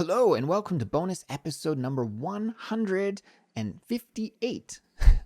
Hello, and welcome to bonus episode number 158.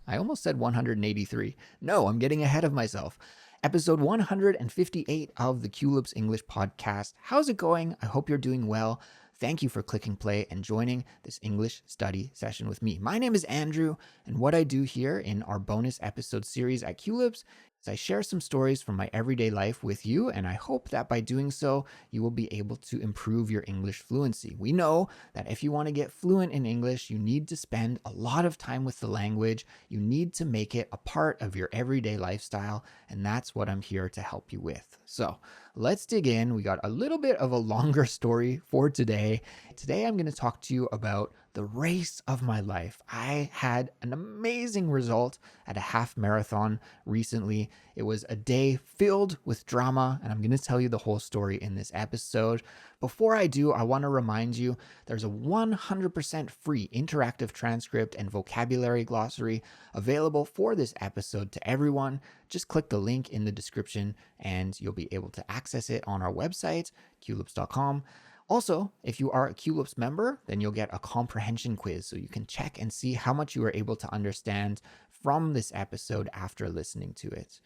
I almost said 183. No, I'm getting ahead of myself. Episode 158 of the Culips English podcast. How's it going? I hope you're doing well. Thank you for clicking play and joining this English study session with me. My name is Andrew, and what I do here in our bonus episode series at Culips is I share some stories from my everyday life with you, and I hope that by doing so, you will be able to improve your English fluency. We know that if you want to get fluent in English, you need to spend a lot of time with the language. You need to make it a part of your everyday lifestyle, and that's what I'm here to help you with. So let's dig in. We got a little bit of a longer story for today. Today, I'm going to talk to you about the race of my life. I had an amazing result at a half marathon recently. It was a day filled with drama, and I'm going to tell you the whole story in this episode. Before I do, I want to remind you there's a 100% free interactive transcript and vocabulary glossary available for this episode to everyone. Just click the link in the description and you'll be able to access it on our website, culips.com. Also, if you are a Culips member, then you'll get a comprehension quiz so you can check and see how much you are able to understand from this episode after listening to it.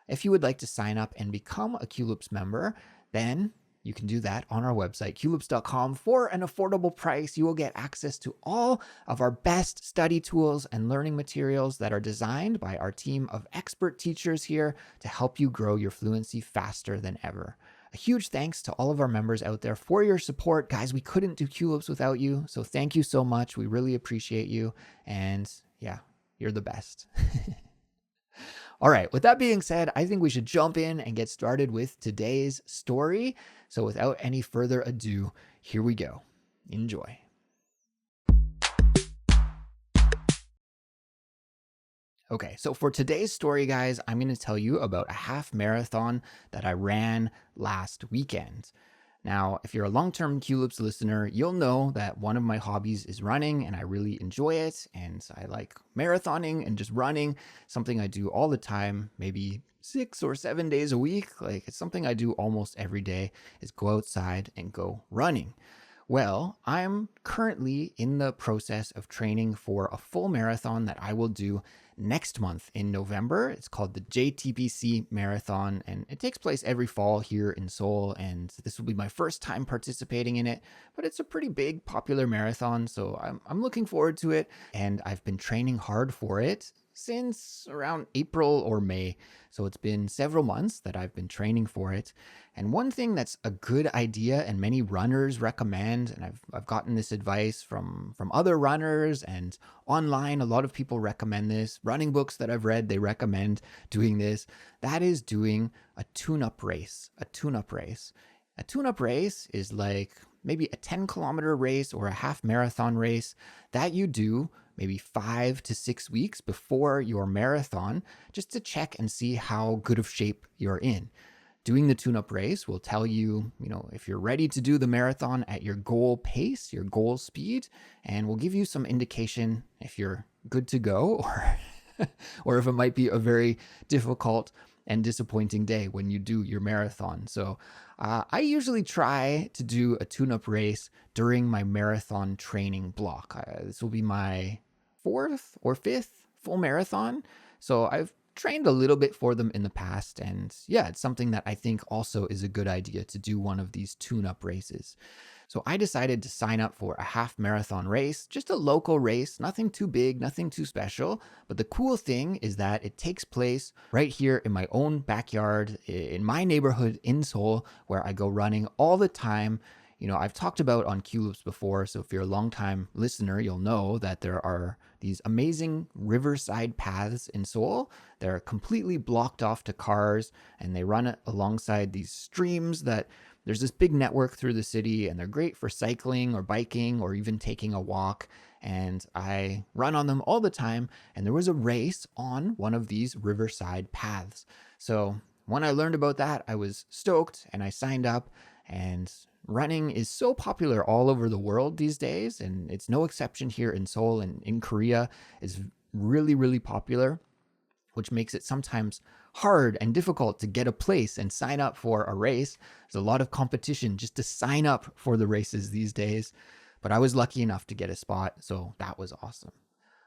If you would like to sign up and become a Culips member, then you can do that on our website, culips.com. For an affordable price, you will get access to all of our best study tools and learning materials that are designed by our team of expert teachers here to help you grow your fluency faster than ever. A huge thanks to all of our members out there for your support. Guys, we couldn't do Culips without you, so thank you so much. We really appreciate you, and yeah, you're the best. All right, with that being said, I think we should jump in and get started with today's story. So without any further ado, here we go. Enjoy. Okay, so for today's story, guys, I'm going to tell you about a half marathon that I ran last weekend. Now, if you're a long-term Culips listener, you'll know that one of my hobbies is running, and I really enjoy it. And I like marathoning and just running, something I do all the time, maybe 6 or 7 days a week. Like, it's something I do almost every day is go outside and go running. Well, I'm currently in the process of training for a full marathon that I will do next month in November. It's called the JTBC Marathon, and it takes place every fall here in Seoul, and this will be my first time participating in it, but it's a pretty big, popular marathon, so I'm looking forward to it, and I've been training hard for it since around April or May. So it's been several months that I've been training for it. And one thing that's a good idea and many runners recommend, and I've gotten this advice from other runners and online, a lot of people recommend this. Running books that I've read, they recommend doing this. That is doing a tune-up race. A tune-up race. A tune-up race is like maybe a 10-kilometer race or a half marathon race that you do maybe 5 to 6 weeks before your marathon, just to check and see how good of shape you're in. Doing the tune-up race will tell you, if you're ready to do the marathon at your goal pace, your goal speed, and will give you some indication if you're good to go or if it might be a very difficult and disappointing day when you do your marathon. So I usually try to do a tune-up race during my marathon training block. This will be my 4th or 5th full marathon. So I've trained a little bit for them in the past. And yeah, it's something that I think also is a good idea to do one of these tune-up races. So I decided to sign up for a half marathon race, just a local race, nothing too big, nothing too special. But the cool thing is that it takes place right here in my own backyard, in my neighborhood in Seoul, where I go running all the time. I've talked about on Culips before, so if you're a longtime listener, you'll know that there are these amazing riverside paths in Seoul. They're completely blocked off to cars, and they run alongside these streams that there's this big network through the city, and they're great for cycling or biking or even taking a walk. And I run on them all the time. And there was a race on one of these riverside paths. So when I learned about that, I was stoked and I signed up. And running is so popular all over the world these days. And it's no exception here in Seoul, and in Korea. It's really, really popular. which makes it sometimes hard and difficult to get a place and sign up for a race. There's a lot of competition just to sign up for the races these days, but I was lucky enough to get a spot, so that was awesome.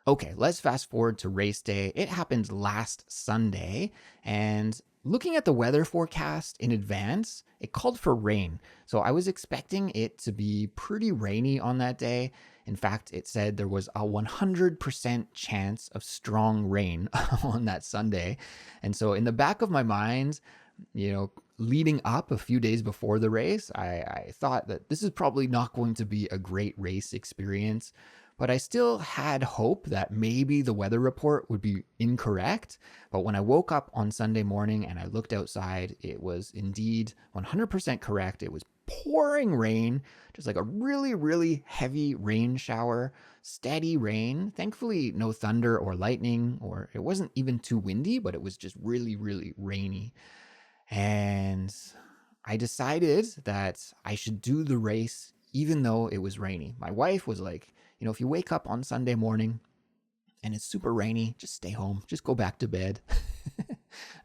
Okay, let's fast forward to race day. It happened last Sunday, and looking at the weather forecast in advance, it called for rain. So I was expecting it to be pretty rainy on that day. In fact, it said there was a 100% chance of strong rain on that Sunday. And so in the back of my mind, leading up a few days before the race, I thought that this is probably not going to be a great race experience. But I still had hope that maybe the weather report would be incorrect. But when I woke up on Sunday morning and I looked outside, it was indeed 100% correct. It was pouring rain, just like a really, really heavy rain shower, steady rain. Thankfully, no thunder or lightning, or it wasn't even too windy, but it was just really, really rainy. And I decided that I should do the race even though it was rainy. My wife was like, if you wake up on Sunday morning and it's super rainy, just stay home, just go back to bed.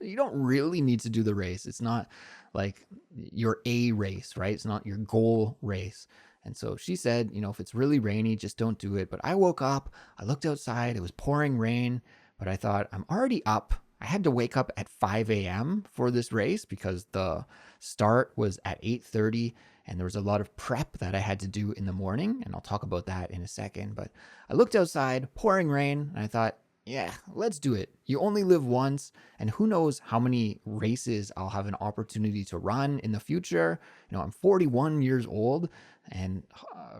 You don't really need to do the race. It's not like your A race, right? It's not your goal race. And so she said, if it's really rainy, just don't do it. But I woke up, I looked outside, it was pouring rain, but I thought, I'm already up. I had to wake up at 5 a.m. for this race because the start was at 8:30 and there was a lot of prep that I had to do in the morning, and I'll talk about that in a second. But I looked outside, pouring rain, and I thought, yeah, let's do it. You only live once, and who knows how many races I'll have an opportunity to run in the future. I'm 41 years old, and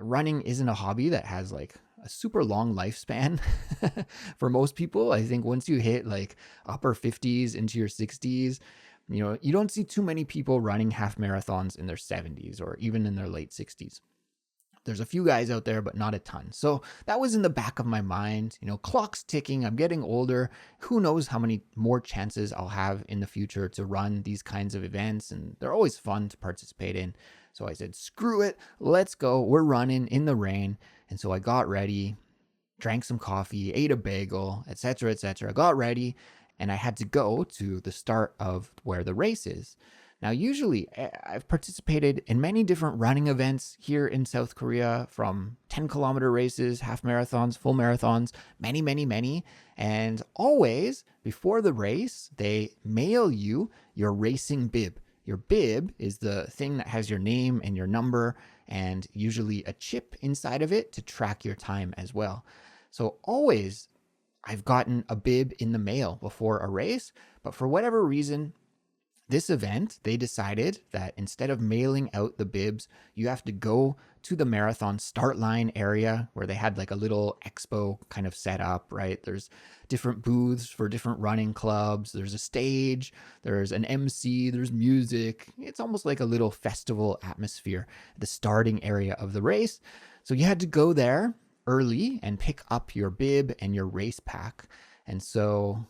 running isn't a hobby that has like a super long lifespan for most people. I think once you hit like upper 50s into your 60s, you don't see too many people running half marathons in their 70s or even in their late 60s. There's a few guys out there, but not a ton. So that was in the back of my mind. Clock's ticking. I'm getting older. Who knows how many more chances I'll have in the future to run these kinds of events. And they're always fun to participate in. So I said, screw it. Let's go. We're running in the rain. And so I got ready, drank some coffee, ate a bagel, etc., etc. Got ready, and I had to go to the start of where the race is. Now, usually I've participated in many different running events here in South Korea, from 10-kilometer races, half marathons, full marathons, many, many, many. And always before the race, they mail you your racing bib. Your bib is the thing that has your name and your number and usually a chip inside of it to track your time as well. So always I've gotten a bib in the mail before a race, but for whatever reason, this event, they decided that instead of mailing out the bibs, you have to go to the marathon start line area where they had like a little expo kind of set up, right? There's different booths for different running clubs. There's a stage, there's an MC, there's music. It's almost like a little festival atmosphere at the starting area of the race. So you had to go there early and pick up your bib and your race pack. And so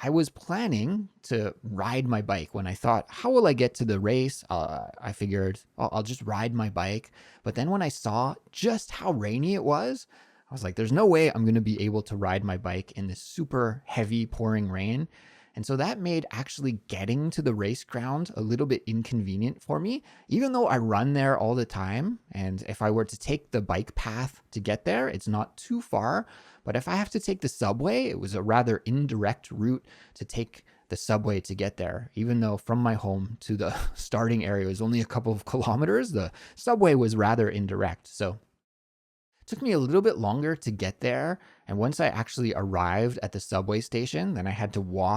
I was planning to ride my bike when I thought, how will I get to the race? I figured I'll just ride my bike. But then when I saw just how rainy it was, I was like, there's no way I'm going to be able to ride my bike in this super heavy pouring rain. And so that made actually getting to the race ground a little bit inconvenient for me, even though I run there all the time. And if I were to take the bike path to get there, it's not too far. But if I have to take the subway, it was a rather indirect route to take the subway to get there. Even though from my home to the starting area was only a couple of kilometers, the subway was rather indirect. So it took me a little bit longer to get there. And once I actually arrived at the subway station, then I had to walk/jog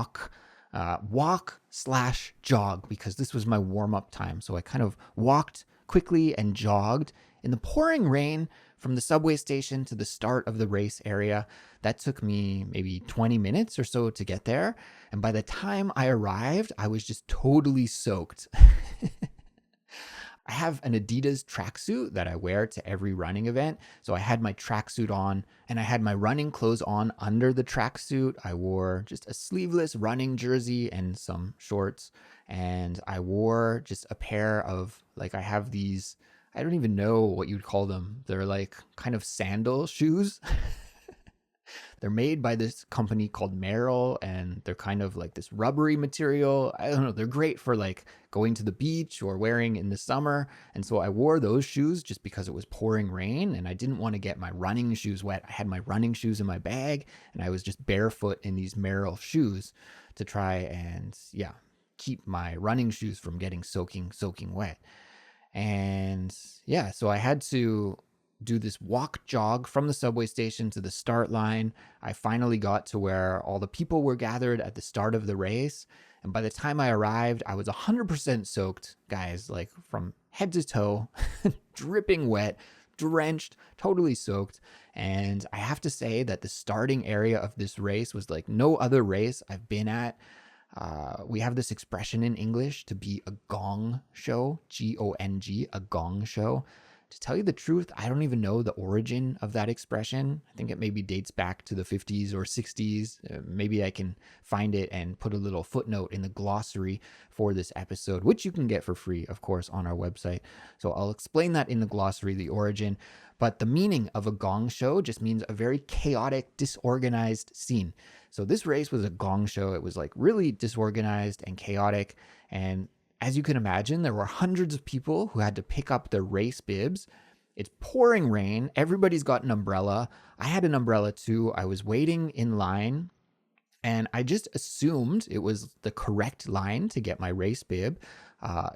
because this was my warm-up time. So I kind of walked quickly and jogged in the pouring rain from the subway station to the start of the race area. That took me maybe 20 minutes or so to get there. And by the time I arrived, I was just totally soaked. I have an Adidas tracksuit that I wear to every running event. So I had my tracksuit on and I had my running clothes on under the tracksuit. I wore just a sleeveless running jersey and some shorts. And I wore just a pair of, I have these, I don't even know what you'd call them. They're like kind of sandal shoes. They're made by this company called Merrell, and they're kind of like this rubbery material. I don't know. They're great for like going to the beach or wearing in the summer. And so I wore those shoes just because it was pouring rain and I didn't want to get my running shoes wet. I had my running shoes in my bag and I was just barefoot in these Merrell shoes to try and, yeah, keep my running shoes from getting soaking wet. And yeah, so I had to do this walk jog from the subway station to the start line. I finally got to where all the people were gathered at the start of the race. And by the time I arrived, I was 100% soaked, guys, like from head to toe, dripping wet, drenched, totally soaked. And I have to say that the starting area of this race was like no other race I've been at. We have this expression in English to be a gong show, Gong, a gong show. To tell you the truth, I don't even know the origin of that expression. I think it maybe dates back to the 50s or 60s. Maybe I can find it and put a little footnote in the glossary for this episode, which you can get for free, of course, on our website. So I'll explain that in the glossary, the origin. But the meaning of a gong show just means a very chaotic, disorganized scene. So this race was a gong show. It was like really disorganized and chaotic. And as you can imagine, there were hundreds of people who had to pick up their race bibs. It's pouring rain. Everybody's got an umbrella. I had an umbrella too. I was waiting in line and I just assumed it was the correct line to get my race bib. Uh,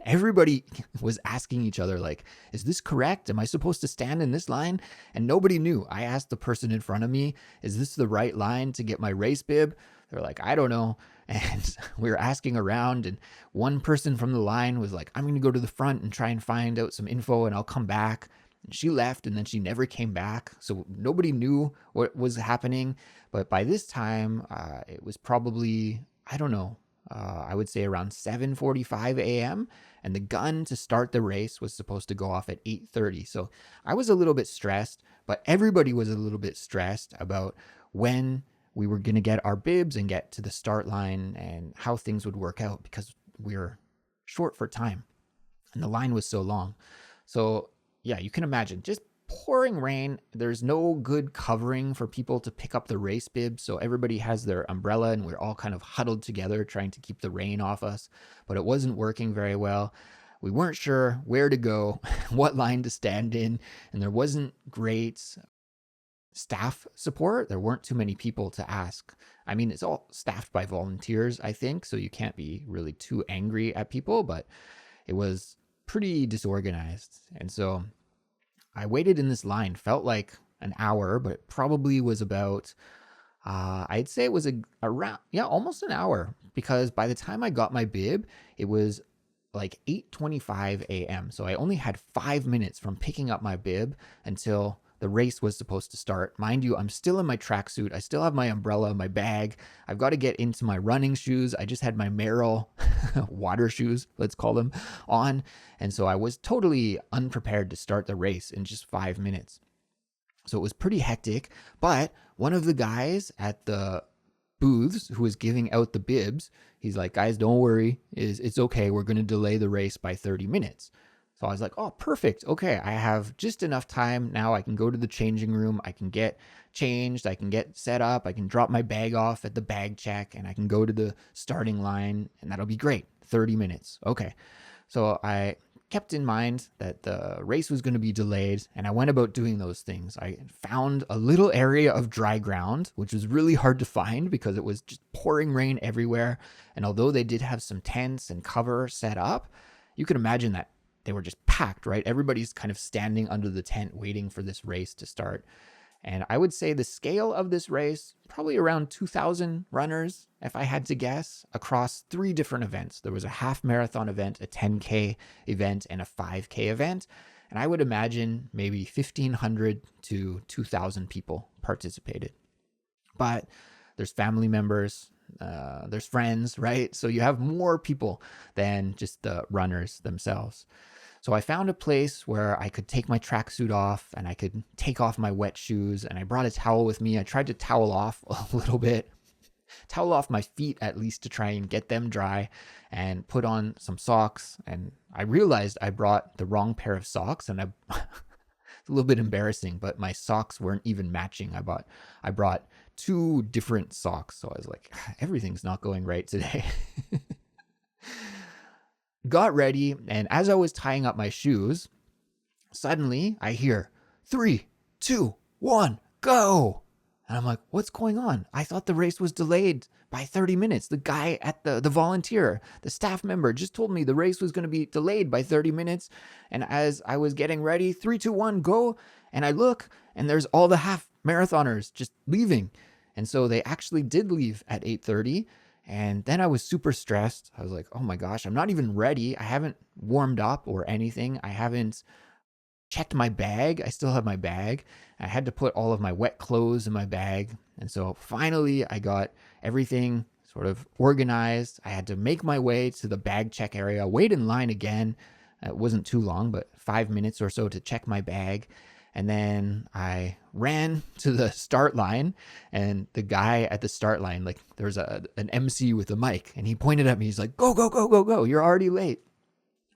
Everybody was asking each other, like, is this correct? Am I supposed to stand in this line? And nobody knew. I asked the person in front of me, is this the right line to get my race bib? They're like, I don't know. And we were asking around, and one person from the line was like, I'm going to go to the front and try and find out some info, and I'll come back. And she left, and then she never came back. So nobody knew what was happening. But by this time, it was probably, I don't know, I would say around 7:45 a.m. And the gun to start the race was supposed to go off at 8:30. So I was a little bit stressed, but everybody was a little bit stressed about when we were going to get our bibs and get to the start line and how things would work out because we were short for time and the line was so long. So yeah, you can imagine just pouring rain. There's no good covering for people to pick up the race bibs. So everybody has their umbrella and we're all kind of huddled together trying to keep the rain off us, but it wasn't working very well. We weren't sure where to go, what line to stand in, and there wasn't great staff support. There weren't too many people to ask. I mean, it's all staffed by volunteers, I think, so you can't be really too angry at people, but it was pretty disorganized. And so I waited in this line, felt like an hour, but it probably was about, I'd say it was around, yeah, almost an hour, because by the time I got my bib, it was like 8:25 a.m. So I only had 5 minutes from picking up my bib until the race was supposed to start. Mind you, I'm still in my tracksuit. I still have my umbrella, my bag. I've got to get into my running shoes. I just had my Merrell water shoes, let's call them, on. And so I was totally unprepared to start the race in just 5 minutes. So it was pretty hectic. But one of the guys at the booths who was giving out the bibs, he's like, guys, don't worry. It's okay. We're going to delay the race by 30 minutes. So I was like, oh, perfect. Okay, I have just enough time. Now I can go to the changing room. I can get changed. I can get set up. I can drop my bag off at the bag check and I can go to the starting line and that'll be great. 30 minutes. Okay. So I kept in mind that the race was going to be delayed and I went about doing those things. I found a little area of dry ground, which was really hard to find because it was just pouring rain everywhere. And although they did have some tents and cover set up, you can imagine that they were just packed, right? Everybody's kind of standing under the tent waiting for this race to start. And I would say the scale of this race, probably around 2,000 runners, if I had to guess, across 3 different events. There was a half marathon event, a 10K event, and a 5K event. And I would imagine maybe 1,500 to 2,000 people participated. But there's family members, there's friends, right? So you have more people than just the runners themselves. So I found a place where I could take my tracksuit off and I could take off my wet shoes, and I brought a towel with me. I tried to towel off a little bit, towel off my feet at least to try and get them dry, and put on some socks. And I realized I brought the wrong pair of socks, and It's a little bit embarrassing, but my socks weren't even matching. I brought two different socks. So I was like, everything's not going right today. Got ready, and as I was tying up my shoes, suddenly I hear 3, 2, 1, go. And I'm like, what's going on? I thought the race was delayed by 30 minutes. The guy at the volunteer, the staff member just told me the race was going to be delayed by 30 minutes. And as I was getting ready, 3, 2, 1, go. And I look, and there's all the half marathoners just leaving. And so they actually did leave at 8:30. And then I was super stressed. I was like, oh my gosh, I'm not even ready. I haven't warmed up or anything. I haven't checked my bag. I still have my bag. I had to put all of my wet clothes in my bag. And so finally I got everything sort of organized. I had to make my way to the bag check area, wait in line again. It wasn't too long, but 5 minutes or so to check my bag. And then I ran to the start line, and the guy at the start line, like there's an MC with a mic, and he pointed at me. He's like, go, go, go, go, go. You're already late.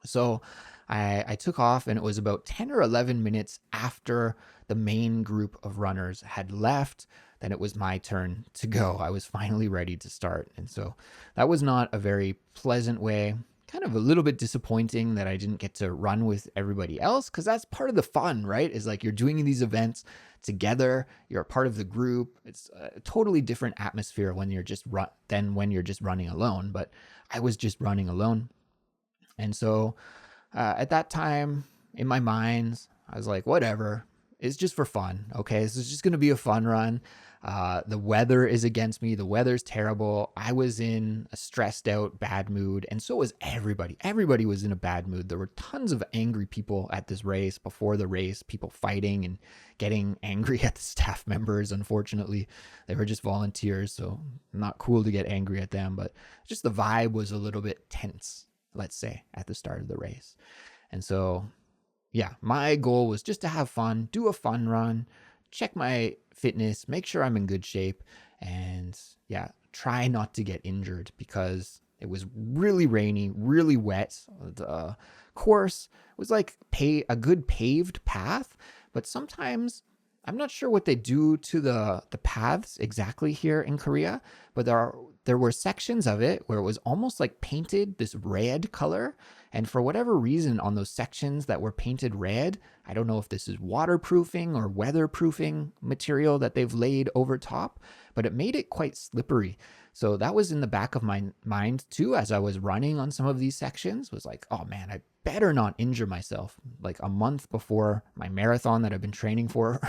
So I took off, and it was about 10 or 11 minutes after the main group of runners had left. Then it was my turn to go. I was finally ready to start. And so that was not a very pleasant way. Kind of a little bit disappointing that I didn't get to run with everybody else, because that's part of the fun, right? Is like you're doing these events together, you're a part of the group. It's a totally different atmosphere when you're just than when you're just running alone. But I was just running alone. And so at that time in my mind, I was like, whatever, it's just for fun. Okay, this is just going to be a fun run. The weather is against me. The weather's terrible. I was in a stressed out, bad mood. And so was everybody. Everybody was in a bad mood. There were tons of angry people at this race, before the race, people fighting and getting angry at the staff members. Unfortunately, they were just volunteers. So not cool to get angry at them, but just the vibe was a little bit tense, let's say, at the start of the race. And so, yeah, my goal was just to have fun, do a fun run, check my fitness, make sure I'm in good shape, and yeah, try not to get injured, because it was really rainy, really wet. The course was like a good paved path, but sometimes I'm not sure what they do to the paths exactly here in Korea, but there were sections of it where it was almost like painted this red color. And for whatever reason, on those sections that were painted red, I don't know if this is waterproofing or weatherproofing material that they've laid over top, but it made it quite slippery. So that was in the back of my mind too, as I was running on some of these sections, was like, oh man, I better not injure myself. Like a month before my marathon that I've been training for,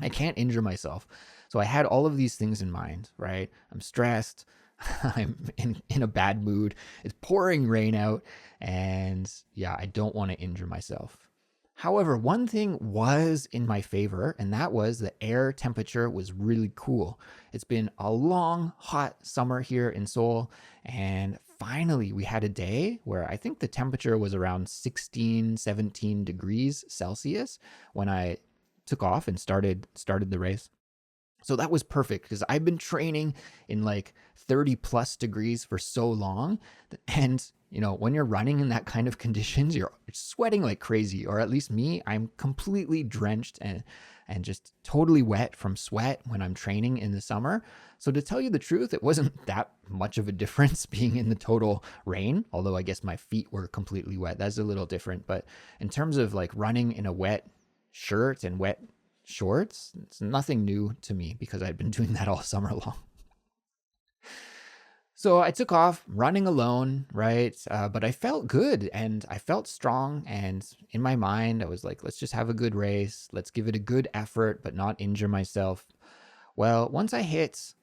I can't injure myself. So I had all of these things in mind, right? I'm stressed. I'm in a bad mood. It's pouring rain out. And yeah, I don't want to injure myself. However, one thing was in my favor, and that was the air temperature was really cool. It's been a long, hot summer here in Seoul. And finally, we had a day where I think the temperature was around 16, 17 degrees Celsius when I took off and started the race. So that was perfect, because I've been training in like 30 plus degrees for so long. And, when you're running in that kind of conditions, you're sweating like crazy, or at least me, I'm completely drenched and just totally wet from sweat when I'm training in the summer. So to tell you the truth, it wasn't that much of a difference being in the total rain, although I guess my feet were completely wet. That's a little different. But in terms of like running in a wet shirt and wet shorts, it's nothing new to me, because I'd been doing that all summer long. So I took off running alone, right? But I felt good and I felt strong. And in my mind, I was like, let's just have a good race. Let's give it a good effort, but not injure myself. Well, once I hit,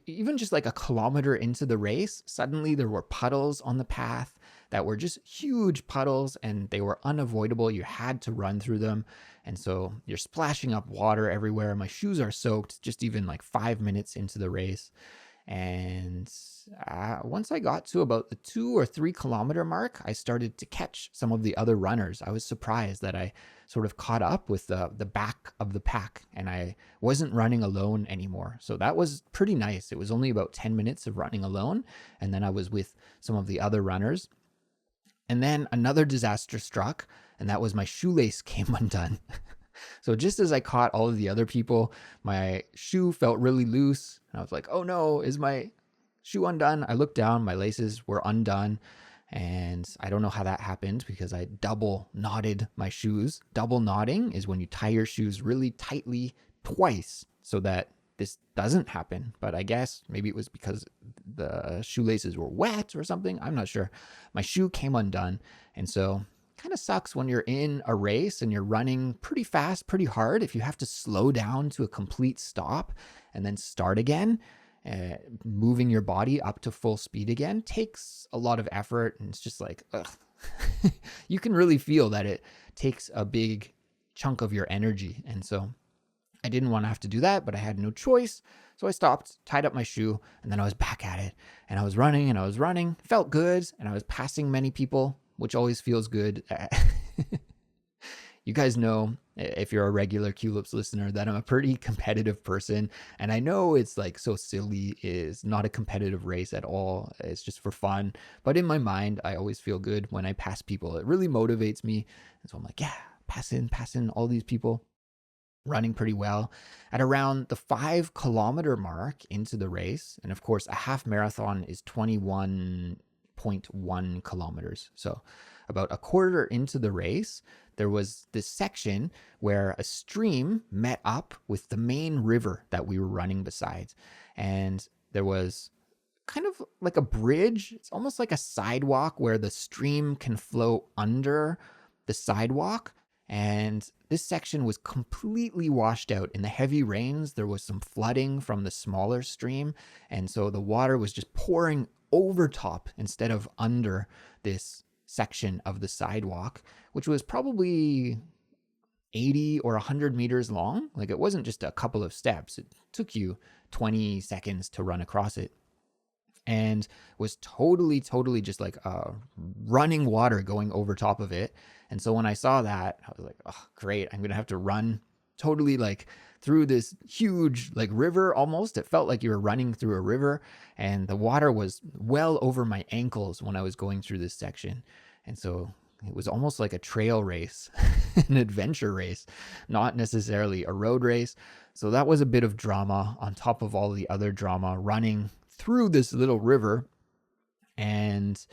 even just like a kilometer into the race, suddenly there were puddles on the path that were just huge puddles, and they were unavoidable. You had to run through them. And so you're splashing up water everywhere. My shoes are soaked just even like 5 minutes into the race. And once I got to about the 2 or 3 kilometer mark, I started to catch some of the other runners. I was surprised that I sort of caught up with the back of the pack, and I wasn't running alone anymore. So that was pretty nice. It was only about 10 minutes of running alone, and then I was with some of the other runners. And then another disaster struck, and that was my shoelace came undone. So just as I caught all of the other people, my shoe felt really loose. And I was like, oh no, is my shoe undone? I looked down, my laces were undone. And I don't know how that happened because I double knotted my shoes. Double knotting is when you tie your shoes really tightly twice so that this doesn't happen. But I guess maybe it was because the shoelaces were wet or something. I'm not sure. My shoe came undone. And so kind of sucks when you're in a race and you're running pretty fast, pretty hard. If you have to slow down to a complete stop and then start again, moving your body up to full speed again takes a lot of effort. And it's just like, ugh. You can really feel that it takes a big chunk of your energy. And so I didn't want to have to do that, but I had no choice. So I stopped, tied up my shoe, and then I was back at it. And I was running, felt good, and I was passing many people, which always feels good. You guys know, if you're a regular Culips listener, that I'm a pretty competitive person. And I know it's like so silly, is not a competitive race at all. It's just for fun. But in my mind, I always feel good when I pass people. It really motivates me. And so I'm like, yeah, passing all these people, running pretty well. At around the 5 kilometer mark into the race, and of course, a half marathon is 21.1 kilometers. So about a quarter into the race, there was this section where a stream met up with the main river that we were running beside. And there was kind of like a bridge. It's almost like a sidewalk where the stream can flow under the sidewalk. And this section was completely washed out. In the heavy rains, there was some flooding from the smaller stream. And so the water was just pouring over top instead of under this section of the sidewalk, which was probably 80 or 100 meters long. Like, it wasn't just a couple of steps. It took you 20 seconds to run across it. And was totally just like running water going over top of it. And so when I saw that, I was like, oh, great. I'm going to have to run totally like through this huge like river almost. It felt like you were running through a river, and the water was well over my ankles when I was going through this section. And so it was almost like a trail race, an adventure race, not necessarily a road race. So that was a bit of drama on top of all the other drama running through this little river. And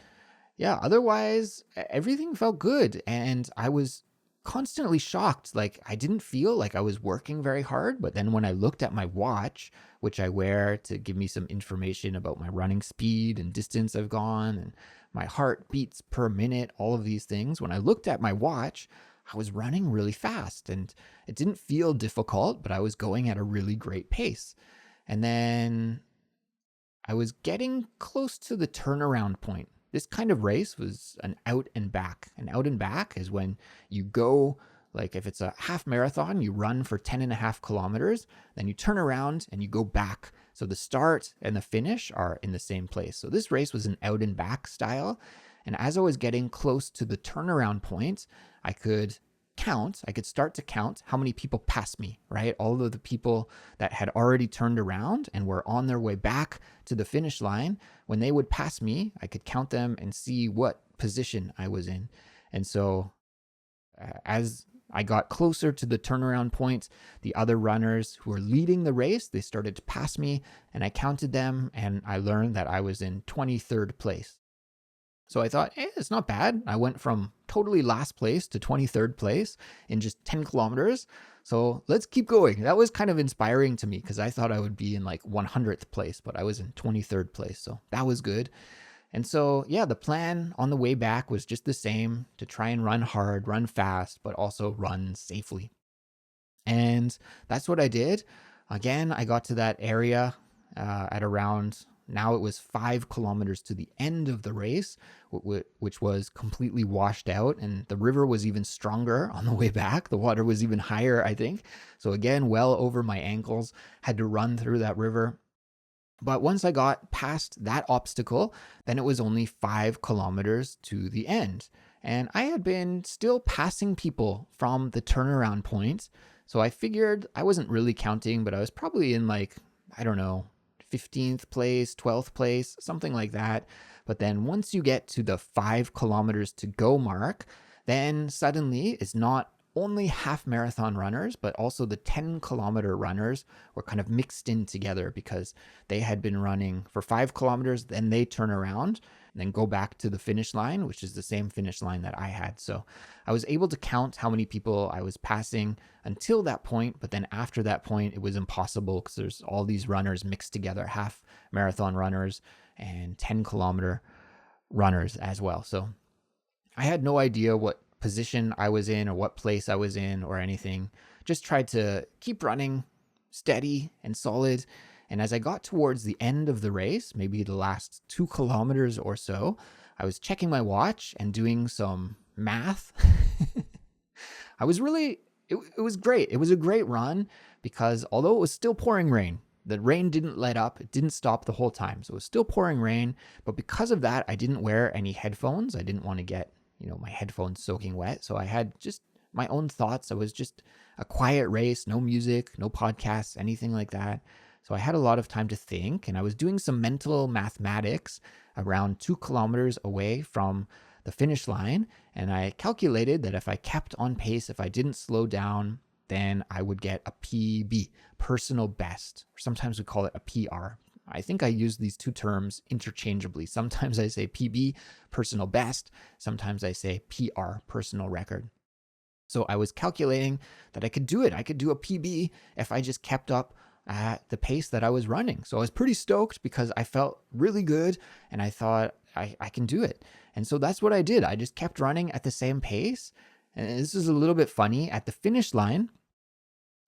yeah, otherwise everything felt good. And I was constantly shocked. Like, I didn't feel like I was working very hard, but then when I looked at my watch, which I wear to give me some information about my running speed and distance I've gone and my heart beats per minute, all of these things, when I looked at my watch, I was running really fast and it didn't feel difficult, but I was going at a really great pace. And then I was getting close to the turnaround point. This kind of race was an out and back. An out and back is when you go, like if it's a half marathon, you run for 10.5 kilometers, then you turn around and you go back. So the start and the finish are in the same place. So this race was an out and back style. And as I was getting close to the turnaround point, I could start to count how many people passed me, right? All of the people that had already turned around and were on their way back to the finish line, when they would pass me, I could count them and see what position I was in. And so as I got closer to the turnaround point, the other runners who were leading the race, they started to pass me, and I counted them, and I learned that I was in 23rd place. So I thought, it's not bad. I went from totally last place to 23rd place in just 10 kilometers. So let's keep going. That was kind of inspiring to me because I thought I would be in like 100th place, but I was in 23rd place. So that was good. And so, yeah, the plan on the way back was just the same, to try and run hard, run fast, but also run safely. And that's what I did. Again, I got to that area at around... Now it was 5 kilometers to the end of the race, which was completely washed out. And the river was even stronger on the way back. The water was even higher, I think. So again, well over my ankles, had to run through that river. But once I got past that obstacle, then it was only 5 kilometers to the end. And I had been still passing people from the turnaround point. So I figured, I wasn't really counting, but I was probably in like, I don't know, 15th place, 12th place, something like that. But then once you get to the 5 kilometers to go mark, Then suddenly it's not only half marathon runners, but also the 10-kilometer runners were kind of mixed in together because they had been running for 5 kilometers. Then they turn around and then go back to the finish line, which is the same finish line that I had. So I was able to count how many people I was passing until that point. But then after that point, it was impossible because there's all these runners mixed together, half marathon runners and 10-kilometer runners as well. So I had no idea what position I was in or what place I was in or anything. Just tried to keep running steady and solid. And as I got towards the end of the race, maybe the last 2 kilometers or so, I was checking my watch and doing some math. I was really, it was great. It was a great run because although it was still pouring rain, the rain didn't let up. It didn't stop the whole time. So it was still pouring rain. But because of that, I didn't wear any headphones. I didn't want to get my headphones soaking wet. So I had just my own thoughts. It was just a quiet race, no music, no podcasts, anything like that. So I had a lot of time to think, and I was doing some mental mathematics around 2 kilometers away from the finish line. And I calculated that if I kept on pace, if I didn't slow down, then I would get a PB, personal best, or sometimes we call it a PR. I think I use these two terms interchangeably. Sometimes I say PB, personal best. Sometimes I say PR, personal record. So I was calculating that I could do it. I could do a PB if I just kept up at the pace that I was running. So I was pretty stoked because I felt really good and I thought I can do it. And so that's what I did. I just kept running at the same pace. And this is a little bit funny. At the finish line,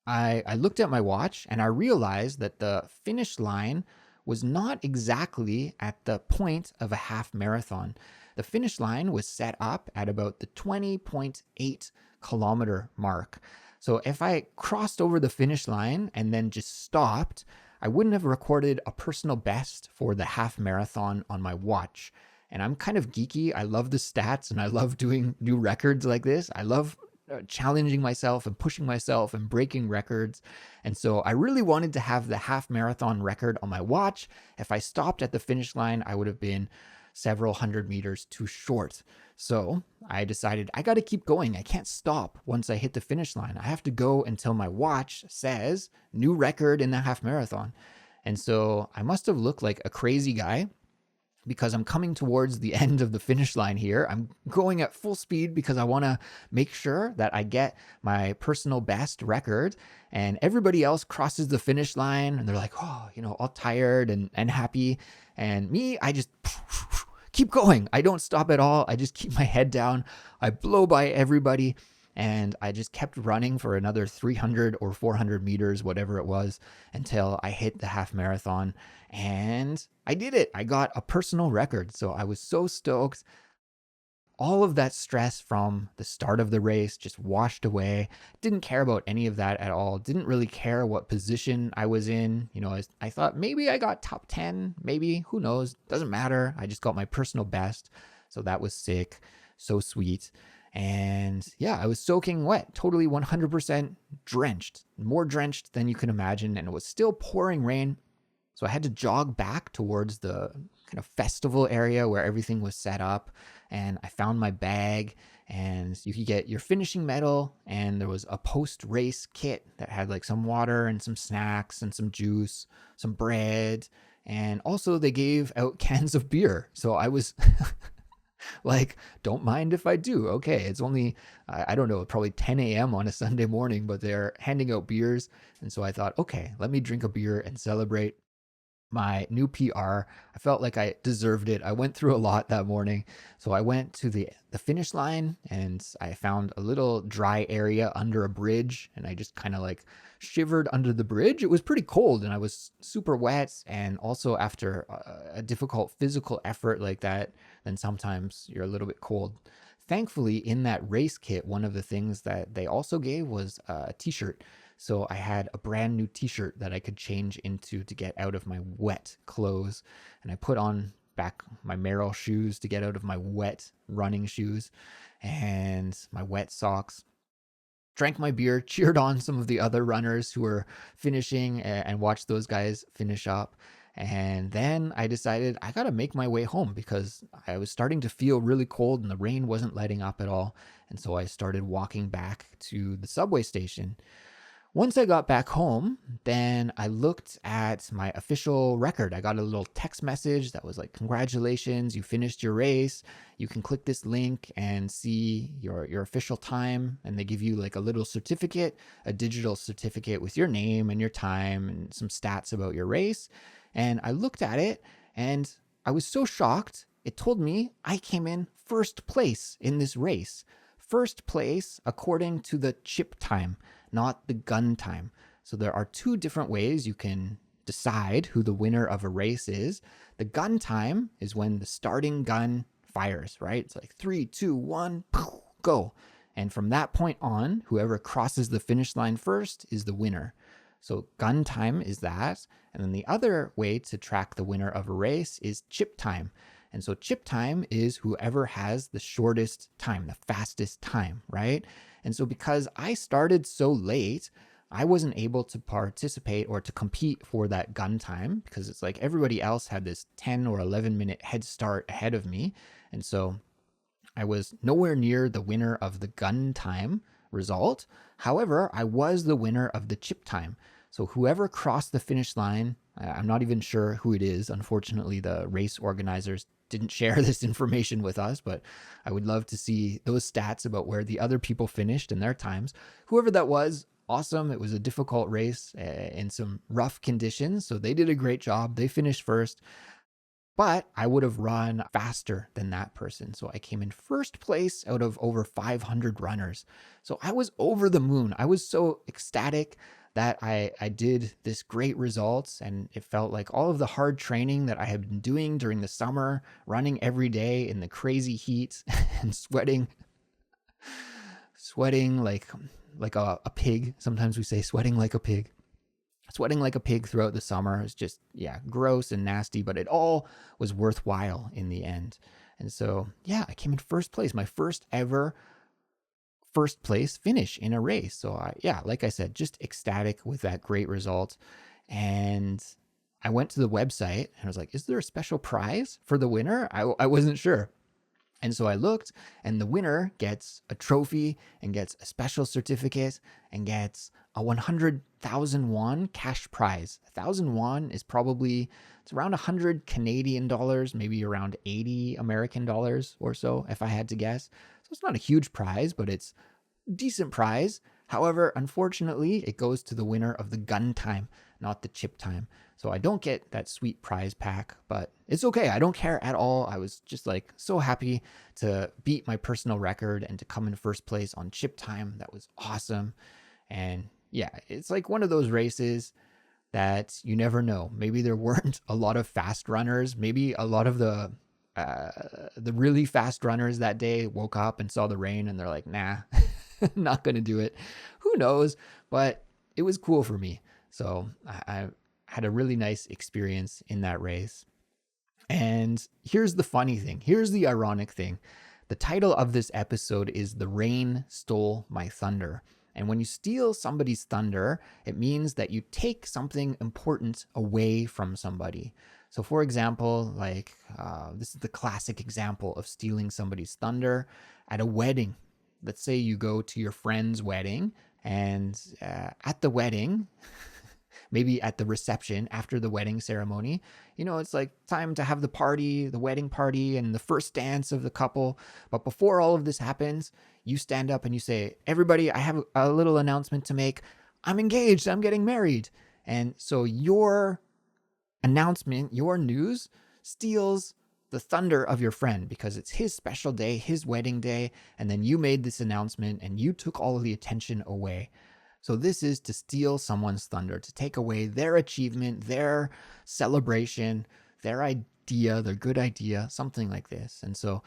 I looked at my watch and I realized that the finish line was not exactly at the point of a half marathon. The finish line was set up at about the 20.8 kilometer mark. So if I crossed over the finish line and then just stopped, I wouldn't have recorded a personal best for the half marathon on my watch. And I'm kind of geeky. I love the stats and I love doing new records like this. I love challenging myself and pushing myself and breaking records. And so I really wanted to have the half marathon record on my watch. If I stopped at the finish line, I would have been several hundred meters too short. So I decided I got to keep going. I can't stop once I hit the finish line. I have to go until my watch says new record in the half marathon. And so I must have looked like a crazy guy because I'm coming towards the end of the finish line here. I'm going at full speed because I want to make sure that I get my personal best record. And everybody else crosses the finish line and they're like, oh, all tired and happy. And me, I just keep going. I don't stop at all. I just keep my head down. I blow by everybody. And I just kept running for another 300 or 400 meters, whatever it was, until I hit the half marathon. And I did it. I got a personal record. So I was so stoked. All of that stress from the start of the race just washed away. Didn't care about any of that at all. Didn't really care what position I was in. I thought maybe I got top 10, maybe, who knows? Doesn't matter. I just got my personal best. So that was sick. So sweet. And yeah, I was soaking wet, totally 100% drenched, more drenched than you can imagine. And it was still pouring rain. So I had to jog back towards the kind of festival area where everything was set up. And I found my bag and you could get your finishing medal. And there was a post-race kit that had like some water and some snacks and some juice, some bread. And also they gave out cans of beer. So I was like, don't mind if I do. Okay, it's only, I don't know, probably 10 a.m. on a Sunday morning, but they're handing out beers. And so I thought, okay, let me drink a beer and celebrate my new PR. I felt like I deserved it. I went through a lot that morning. So I went to the finish line and I found a little dry area under a bridge and I just kind of like shivered under the bridge. It was pretty cold and I was super wet. And also after a difficult physical effort like that, then sometimes you're a little bit cold. Thankfully, in that race kit, one of the things that they also gave was a t-shirt. So I had a brand new t-shirt that I could change into to get out of my wet clothes. And I put on back my Merrell shoes to get out of my wet running shoes and my wet socks. Drank my beer, cheered on some of the other runners who were finishing and watched those guys finish up. And then I decided I got to make my way home because I was starting to feel really cold and the rain wasn't letting up at all. And so I started walking back to the subway station. Once I got back home, then I looked at my official record. I got a little text message that was like, congratulations, you finished your race. You can click this link and see your official time. And they give you like a little certificate, a digital certificate with your name and your time and some stats about your race. And I looked at it and I was so shocked. It told me I came in first place in this race. First place according to the chip time, not the gun time. So there are two different ways you can decide who the winner of a race is. The gun time is when the starting gun fires, right? It's like 3, 2, 1, go. And from that point on, whoever crosses the finish line first is the winner. So gun time is that. And then the other way to track the winner of a race is chip time. And so chip time is whoever has the shortest time, the fastest time, right? And so because I started so late, I wasn't able to participate or to compete for that gun time because it's like everybody else had this 10 or 11-minute head start ahead of me. And so I was nowhere near the winner of the gun time result. However, I was the winner of the chip time. So whoever crossed the finish line, I'm not even sure who it is. Unfortunately, the race organizers didn't share this information with us, but I would love to see those stats about where the other people finished and their times. Whoever that was, awesome. It was a difficult race in some rough conditions, so they did a great job. They finished first, but I would have run faster than that person. So I came in first place out of over 500 runners. So I was over the moon. I was so ecstatic that I did this great results, and it felt like all of the hard training that I had been doing during the summer, running every day in the crazy heat and sweating like a pig. Sometimes we say sweating like a pig. Sweating like a pig throughout the summer is just, gross and nasty, but it all was worthwhile in the end. And so, I came in first place, my first ever first place finish in a race. So like I said, just ecstatic with that great result. And I went to the website and I was like, is there a special prize for the winner? I wasn't sure. And so I looked, and the winner gets a trophy and gets a special certificate and gets a 100,000 won cash prize. 1,000 won is it's around 100 Canadian dollars, maybe around 80 American dollars or so, if I had to guess. So it's not a huge prize, but it's a decent prize. However, unfortunately, it goes to the winner of the gun time, not the chip time. So I don't get that sweet prize pack, but it's okay. I don't care at all. I was just like so happy to beat my personal record and to come in first place on chip time. That was awesome. And it's like one of those races that you never know. Maybe there weren't a lot of fast runners. Maybe a lot of the really fast runners that day woke up and saw the rain and they're like, nah, not going to do it. Who knows? But it was cool for me. So I had a really nice experience in that race. And here's the funny thing. Here's the ironic thing. The title of this episode is The Rain Stole My Thunder. And when you steal somebody's thunder, it means that you take something important away from somebody. So for example, this is the classic example of stealing somebody's thunder at a wedding. Let's say you go to your friend's wedding, and at the wedding, maybe at the reception after the wedding ceremony, it's like time to have the party, the wedding party, and the first dance of the couple. But before all of this happens, you stand up and you say, everybody, I have a little announcement to make. I'm engaged. I'm getting married. And so your announcement, your news steals the thunder of your friend because it's his special day, his wedding day. And then you made this announcement and you took all of the attention away. So this is to steal someone's thunder, to take away their achievement, their celebration, their idea, their good idea, something like this. And so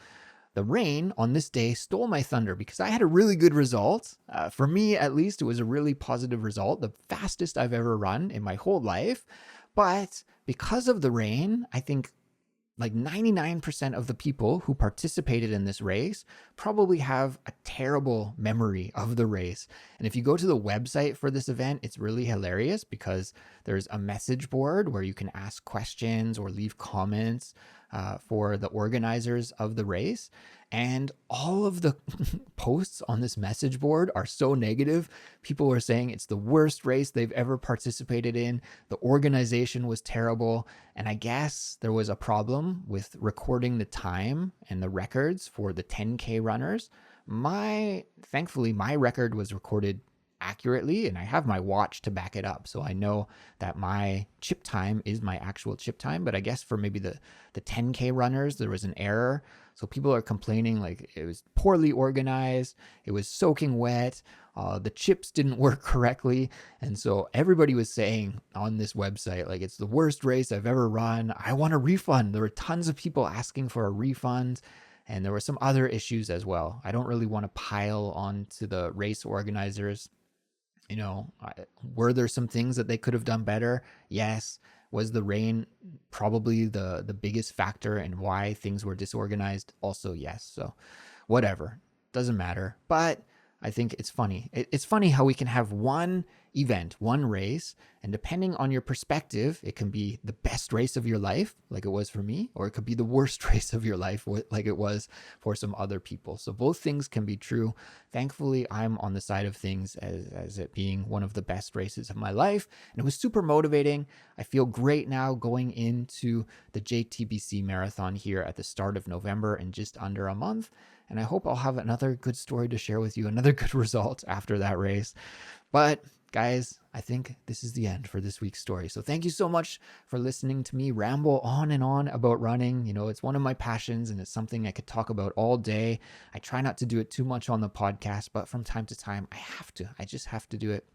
the rain on this day stole my thunder because I had a really good result. For me, at least, it was a really positive result, the fastest I've ever run in my whole life. But because of the rain, I think like 99% of the people who participated in this race probably have a terrible memory of the race. And if you go to the website for this event, it's really hilarious because there's a message board where you can ask questions or leave comments for the organizers of the race. And all of the posts on this message board are so negative. People are saying it's the worst race they've ever participated in. The organization was terrible. And I guess there was a problem with recording the time and the records for the 10K runners. Thankfully, my record was recorded accurately, and I have my watch to back it up. So I know that my chip time is my actual chip time. But I guess for maybe the 10K runners, there was an error. So people are complaining like it was poorly organized, it was soaking wet, the chips didn't work correctly. And so everybody was saying on this website, like, it's the worst race I've ever run. I want a refund. There were tons of people asking for a refund. And there were some other issues as well. I don't really want to pile on to the race organizers. Were there some things that they could have done better? Yes. Was the rain probably the biggest factor in why things were disorganized? Also, yes. So whatever, doesn't matter. But I think it's funny. It's funny how we can have one event, one race, and depending on your perspective, it can be the best race of your life, like it was for me, or it could be the worst race of your life, like it was for some other people. So both things can be true. Thankfully, I'm on the side of things as it being one of the best races of my life, and it was super motivating. I feel great now going into the JTBC marathon here at the start of November in just under a month. And I hope I'll have another good story to share with you, another good result after that race. But guys, I think this is the end for this week's story. So thank you so much for listening to me ramble on and on about running. It's one of my passions and it's something I could talk about all day. I try not to do it too much on the podcast, but from time to time I just have to do it.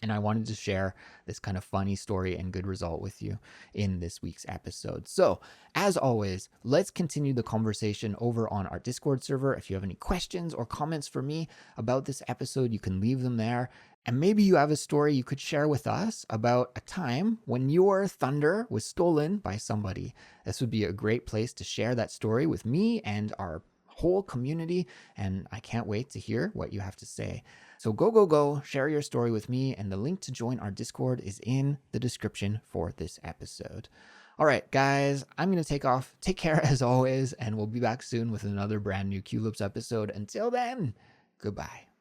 And I wanted to share this kind of funny story and good result with you in this week's episode. So, as always, let's continue the conversation over on our Discord server. If you have any questions or comments for me about this episode, you can leave them there. And maybe you have a story you could share with us about a time when your thunder was stolen by somebody. This would be a great place to share that story with me and our whole community. And I can't wait to hear what you have to say. So go, share your story with me, and the link to join our Discord is in the description for this episode. All right, guys, I'm going to take off. Take care as always, and we'll be back soon with another brand new Culips episode. Until then, goodbye.